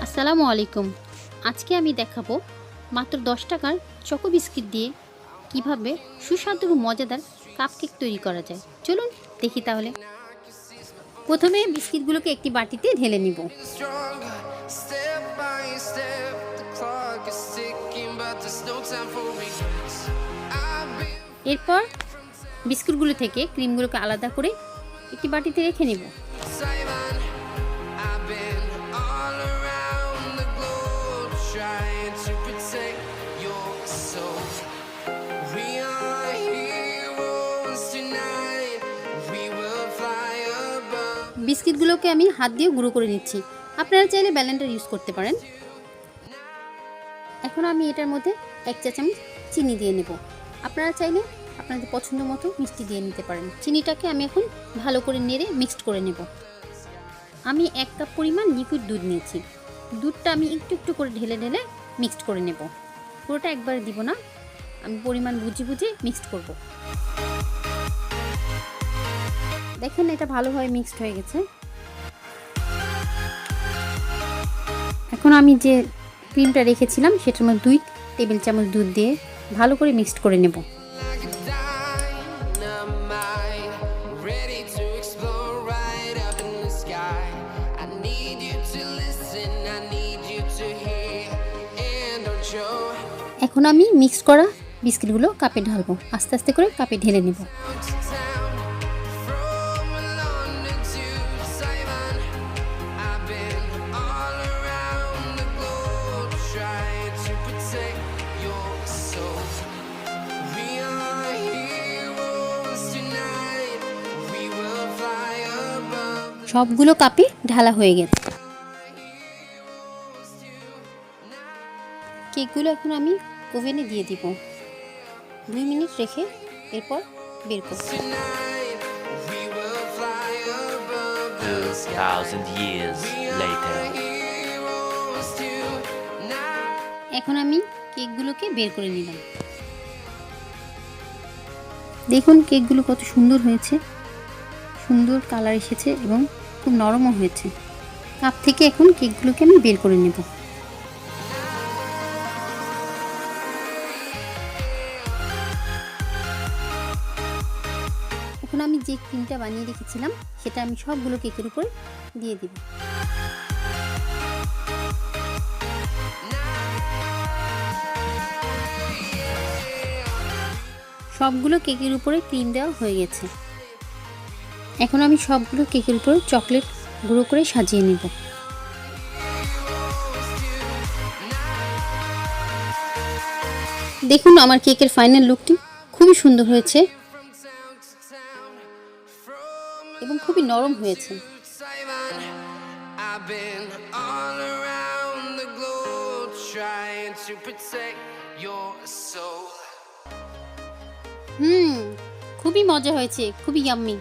আসসালামু আলাইকুম। আজকে আমি দেখাবো মাত্র 10 টাকার চকো বিস্কিট দিয়ে কিভাবে সুস্বাদু ও মজাদার কাপকেক তৈরি করা যায়। চলুন দেখি তাহলে। প্রথমে বিস্কিটগুলোকে একটি বাটিতে ঢেলে নিব। এরপর বিস্কুটগুলো থেকে ক্রিমগুলোকে আলাদা করে একটি বাটিতে রেখে নিব। বিস্কিটগুলোকে আমি হাত দিয়ে গুঁড়ো করে নিচ্ছি। আপনারা চাইলে ব্লেন্ডার ইউজ করতে পারেন। এখন আমি এটার মধ্যে 1 চা চামচ চিনি দিয়ে নেব। আপনারা চাইলে আপনাদের পছন্দ মতো মিষ্টি দিয়ে নিতে পারেন। চিনিটাকে আমি এখন ভালো করে নেড়ে মিক্সড করে নেব। আমি 1 কাপ পরিমাণ লিকুইড দুধ নিয়েছি। দুধটা আমি একটু একটু করে ঢেলে ঢেলে মিক্সড করে নেব। পুরোটা একবারে দিব না, আমি পরিমাণ বুঝে বুঝে মিক্সড করব। দেখেন এটা ভালোভাবে মিক্সড হয়ে গেছে। এখন আমি যে ক্রিমটা রেখেছিলাম সেটার মধ্যে 2 টেবিল চামচ দুধ দিয়ে ভালো করে মিক্সড করে নেব। এখন আমি মিক্স করা বিস্কিটগুলো কাপে ঢালবো। আস্তে আস্তে করে কাপে ঢেলে নেব। সবগুলো কাপে ঢালা হয়ে গেছে। কেকগুলো এখন আমি ওভেনে দিয়ে দিব। 2 মিনিট রেখে এরপর বের করব। 2000 years later. এখন আমি কেকগুলোকে বের করে নিলাম। দেখুন কেকগুলো কত সুন্দর হয়েছে, সুন্দর কালার এসেছে এবং খুব নরমও হয়েছে। কাপ থেকে এখন কেকগুলোকে আমি বের করে নেব। এখন আমি যে ক্রিমটা বানিয়ে রেখেছিলাম সেটা আমি সবগুলো কেকের উপরে দিয়ে দিব। সবগুলো কেকের উপরে ক্রিম দেওয়া হয়ে গেছে। এখন আমি সবগুলো কেকের উপরে চকলেট গুঁড়ো করে সাজিয়ে নেব। দেখুন আমার কেকের ফাইনাল লুকটি খুবই সুন্দর হয়েছে এবং খুবই নরম হয়েছে। খুবই মজা হয়েছে, খুবই ইয়াম্মি।